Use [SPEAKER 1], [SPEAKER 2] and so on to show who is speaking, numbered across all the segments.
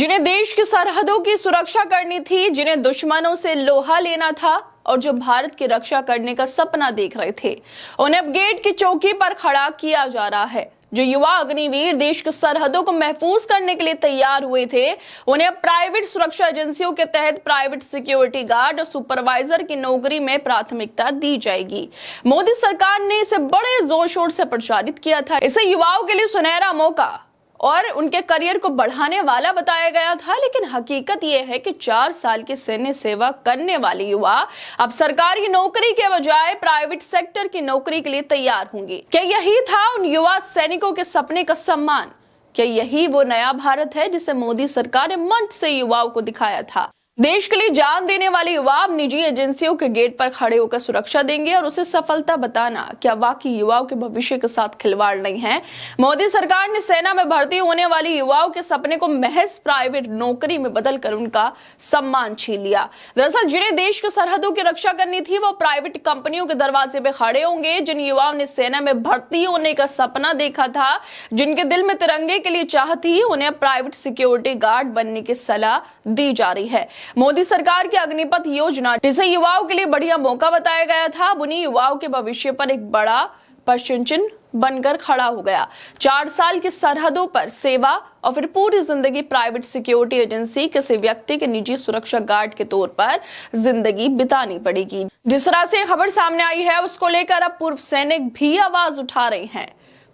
[SPEAKER 1] जिन्हें देश की सरहदों की सुरक्षा करनी थी, जिन्हें दुश्मनों से लोहा लेना था और जो भारत की रक्षा करने का सपना देख रहे थे, उन्हें अब गेट की चौकी पर खड़ा किया जा रहा है। जो युवा अग्निवीर देश की सरहदों को महफूज करने के लिए तैयार हुए थे, उन्हें अब प्राइवेट सुरक्षा एजेंसियों के तहत प्राइवेट सिक्योरिटी गार्ड और सुपरवाइजर की नौकरी में प्राथमिकता दी जाएगी। मोदी सरकार ने इसे बड़े जोर शोर से प्रचारित किया था। इसे युवाओं के लिए सुनहरा मौका और उनके करियर को बढ़ाने वाला बताया गया था, लेकिन हकीकत यह है कि 4 साल की सैन्य सेवा करने वाले युवा अब सरकारी नौकरी के बजाय प्राइवेट सेक्टर की नौकरी के लिए तैयार होंगे। क्या यही था उन युवा सैनिकों के सपने का सम्मान? क्या यही वो नया भारत है जिसे मोदी सरकार ने मंच से युवाओं को दिखाया था? देश के लिए जान देने वाले युवा अब निजी एजेंसियों के गेट पर खड़े होकर सुरक्षा देंगे और उसे सफलता बताना क्या वाकई युवाओं के भविष्य के साथ खिलवाड़ नहीं है? मोदी सरकार ने सेना में भर्ती होने वाले युवाओं के सपने को महज प्राइवेट नौकरी में बदलकर उनका सम्मान छीन लिया। दरअसल जिन्हें देश की सरहदों की रक्षा करनी थी, वो प्राइवेट कंपनियों के दरवाजे पे खड़े होंगे। जिन युवाओं ने सेना में भर्ती होने का सपना देखा था, जिनके दिल में तिरंगे के लिए चाह थी, उन्हें प्राइवेट सिक्योरिटी गार्ड बनने की सलाह दी जा रही है। मोदी सरकार की अग्निपथ योजना, जिसे युवाओं के लिए बढ़िया मौका बताया गया था, उन्हीं युवाओं के भविष्य पर एक बड़ा प्रश्न चिन्ह बनकर खड़ा हो गया। 4 साल की सरहदों पर सेवा और फिर पूरी जिंदगी प्राइवेट सिक्योरिटी एजेंसी किसी व्यक्ति के निजी सुरक्षा गार्ड के तौर पर जिंदगी बितानी पड़ेगी। जिस तरह से खबर सामने आई है, उसको लेकर अब पूर्व सैनिक भी आवाज उठा रहे हैं।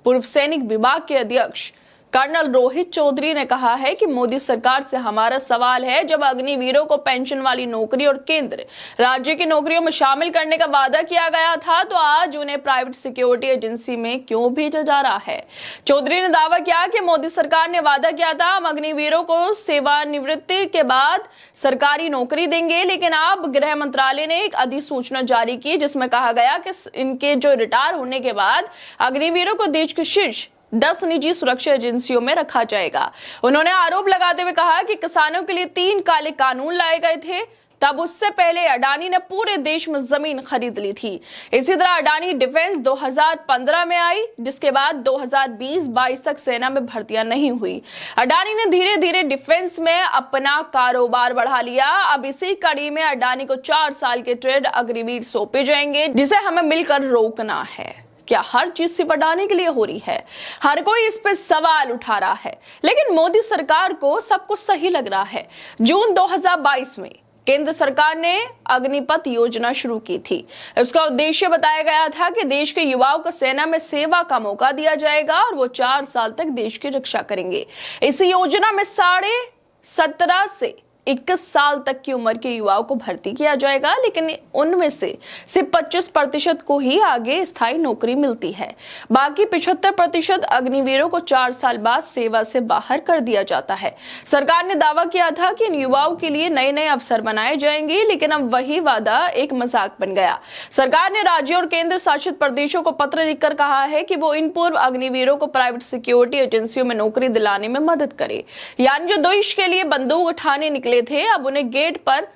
[SPEAKER 1] पूर्व सैनिक विभाग के अध्यक्ष कर्नल रोहित चौधरी ने कहा है कि मोदी सरकार से हमारा सवाल है, जब अग्निवीरों को पेंशन वाली नौकरी और केंद्र राज्य की नौकरियों में शामिल करने का वादा किया गया था, तो आज उन्हें प्राइवेट सिक्योरिटी एजेंसी में क्यों भेजा जा रहा है? चौधरी ने दावा किया कि मोदी सरकार ने वादा किया था, हम अग्निवीरों को सेवानिवृत्ति के बाद सरकारी नौकरी देंगे, लेकिन अब गृह मंत्रालय ने एक अधिसूचना जारी की जिसमें कहा गया कि इनके जो रिटायर होने के बाद अग्निवीरों को देश के शीर्ष 10 निजी सुरक्षा एजेंसियों में रखा जाएगा। उन्होंने आरोप लगाते हुए कहा कि किसानों के लिए 3 काले कानून लाए गए थे, तब उससे पहले अडानी ने पूरे देश में जमीन खरीद ली थी। इसी तरह अडानी डिफेंस 2015 में आई, जिसके बाद 2020-22 तक सेना में भर्तियां नहीं हुई। अडानी ने धीरे धीरे डिफेंस में अपना कारोबार बढ़ा लिया। अब इसी कड़ी में अडानी को 4 साल के ट्रेड अग्निवीर सौंपे जाएंगे, जिसे हमें मिलकर रोकना है। क्या हर चीज सिर्फ अडानी के लिए हो रही है? हर कोई इस पे सवाल उठा रहा है, लेकिन मोदी सरकार को सब कुछ सही लग रहा है। जून 2022 में केंद्र सरकार ने अग्निपथ योजना शुरू की थी। उसका उद्देश्य बताया गया था कि देश के युवाओं को सेना में सेवा का मौका दिया जाएगा और वो 4 साल तक देश की रक्षा करेंगे। इस योजना में 17.5 से 21 साल तक की उम्र के युवाओं को भर्ती किया जाएगा, लेकिन उनमें से सिर्फ 25% को ही आगे स्थायी नौकरी मिलती है। बाकी 75% अग्निवीरों को 4 साल बाद सेवा से बाहर कर दिया जाता है। सरकार ने दावा किया था कि इन युवाओं के लिए नए नए अवसर बनाए जाएंगे, लेकिन अब वही वादा एक मजाक बन गया। सरकार ने राज्यों और केंद्र शासित प्रदेशों को पत्र लिखकर कहा है कि वो इन पूर्व अग्निवीरों को प्राइवेट सिक्योरिटी एजेंसियों में नौकरी दिलाने में मदद करे। यानी जो देश के लिए बंदूक उठाने निकले थे, अब उन्हें गेट पर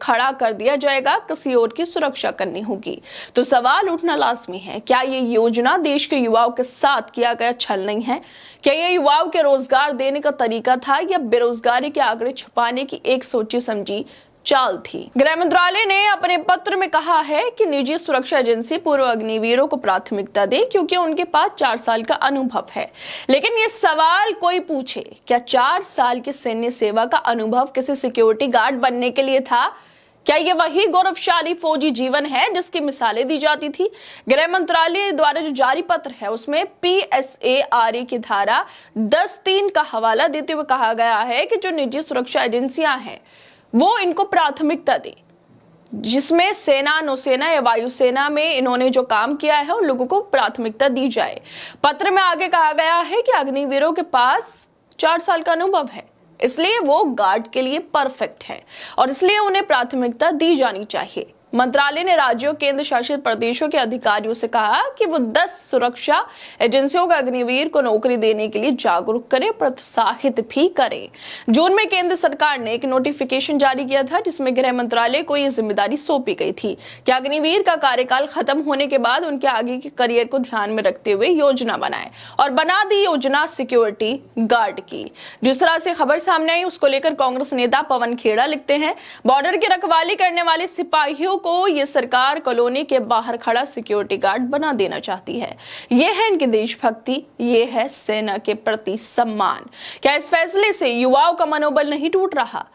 [SPEAKER 1] खड़ा कर दिया जाएगा, किसी और की सुरक्षा करनी होगी। तो सवाल उठना लाजमी है, क्या ये योजना देश के युवाओं के साथ किया गया छल नहीं है? क्या ये युवाओं के रोजगार देने का तरीका था या बेरोजगारी के आंकड़े छुपाने की एक सोची समझी चाल थी? गृह मंत्रालय ने अपने पत्र में कहा है कि निजी सुरक्षा एजेंसी पूर्व अग्निवीरों को प्राथमिकता दे, क्योंकि उनके पास 4 साल का अनुभव है। लेकिन ये सवाल कोई पूछे, क्या 4 साल की सैन्य सेवा का अनुभव किसी सिक्योरिटी गार्ड बनने के लिए था? क्या ये वही गौरवशाली फौजी जीवन है जिसकी मिसालें दी जाती थी? गृह मंत्रालय द्वारा जो जारी पत्र है, उसमें PSARE की धारा 10(3) का हवाला देते हुए कहा गया है कि जो निजी सुरक्षा एजेंसियां हैं, वो इनको प्राथमिकता दे, जिसमें सेना, नौसेना या वायुसेना में इन्होंने जो काम किया है, उन लोगों को प्राथमिकता दी जाए। पत्र में आगे कहा गया है कि अग्निवीरों के पास 4 साल का अनुभव है, इसलिए वो गार्ड के लिए परफेक्ट है और इसलिए उन्हें प्राथमिकता दी जानी चाहिए। मंत्रालय ने राज्यों केंद्र शासित प्रदेशों के अधिकारियों से कहा कि वो 10 सुरक्षा एजेंसियों का अग्निवीर को नौकरी देने के लिए जागरूक करें, प्रोत्साहित भी करें। जून में केंद्र सरकार ने एक नोटिफिकेशन जारी किया था जिसमें गृह मंत्रालय को यह जिम्मेदारी सौंपी गई थी कि अग्निवीर का कार्यकाल खत्म होने के बाद उनके आगे के करियर को ध्यान में रखते हुए योजना बनाए और बना दी योजना सिक्योरिटी गार्ड की। जिस तरह से खबर सामने आई उसको लेकर कांग्रेस नेता पवन खेड़ा लिखते हैं, बॉर्डर की रखवाली करने वाले सिपाहियों को ये सरकार कॉलोनी के बाहर खड़ा सिक्योरिटी गार्ड बना देना चाहती है। ये है इनकी देशभक्ति, ये है सेना के प्रति सम्मान। क्या इस फैसले से युवाओं का मनोबल नहीं टूट रहा?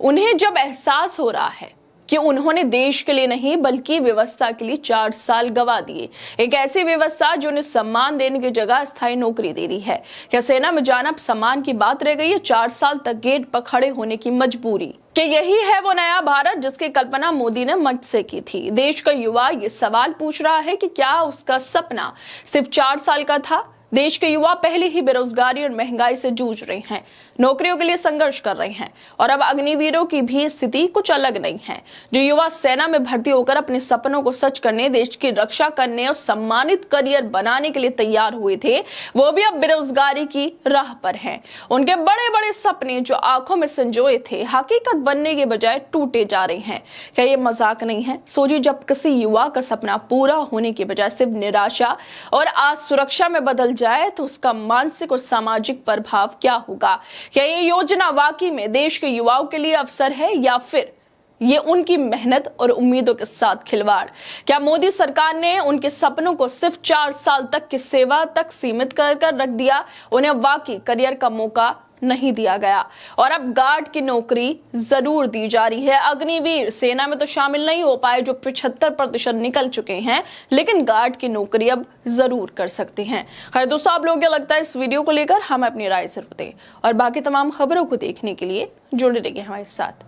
[SPEAKER 1] उन्हें जब एहसास हो रहा है कि उन्होंने देश के लिए नहीं बल्कि व्यवस्था के लिए 4 साल गवा दिए, एक ऐसी व्यवस्था जो उन्हें सम्मान देने की जगह स्थायी नौकरी दे रही है। क्या सेना में जाना अब सम्मान की बात रह गई है? 4 साल तक गेट पर खड़े होने की मजबूरी। क्या यही है वो नया भारत जिसकी कल्पना मोदी ने मंच से की थी? देश का युवा ये सवाल पूछ रहा है कि क्या उसका सपना सिर्फ 4 साल का था? देश के युवा पहले ही बेरोजगारी और महंगाई से जूझ रहे हैं, नौकरियों के लिए संघर्ष कर रहे हैं और अब अग्निवीरों की भी स्थिति कुछ अलग नहीं है। जो युवा सेना में भर्ती होकर अपने सपनों को सच करने, देश की रक्षा करने और सम्मानित करियर बनाने के लिए तैयार हुए थे, वो भी अब बेरोजगारी की राह पर हैं। उनके बड़े बड़े सपने जो आंखों में संजोए थे, हकीकत बनने के बजाय टूटे जा रहे हैं। क्या ये मजाक नहीं है? सोचिए, जब किसी युवा का सपना पूरा होने के बजाय सिर्फ निराशा और असुरक्षा में बदल जाए तो उसका मानसिक और सामाजिक प्रभाव क्या होगा? क्या ये योजना वाकई में देश के युवाओं के लिए अवसर है या फिर ये उनकी मेहनत और उम्मीदों के साथ खिलवाड़? क्या मोदी सरकार ने उनके सपनों को सिर्फ 4 साल तक की सेवा तक सीमित कर रख दिया? उन्हें वाकई करियर का मौका नहीं दिया गया और अब गार्ड की नौकरी जरूर दी जा रही है। अग्निवीर सेना में तो शामिल नहीं हो पाए जो 75% निकल चुके हैं, लेकिन गार्ड की नौकरी अब जरूर कर सकते हैं। खैर दोस्तों, आप लोगों को क्या लगता है इस वीडियो को लेकर? हमें अपनी राय जरूर दें और बाकी तमाम खबरों को देखने के लिए जुड़े रहिए हमारे साथ।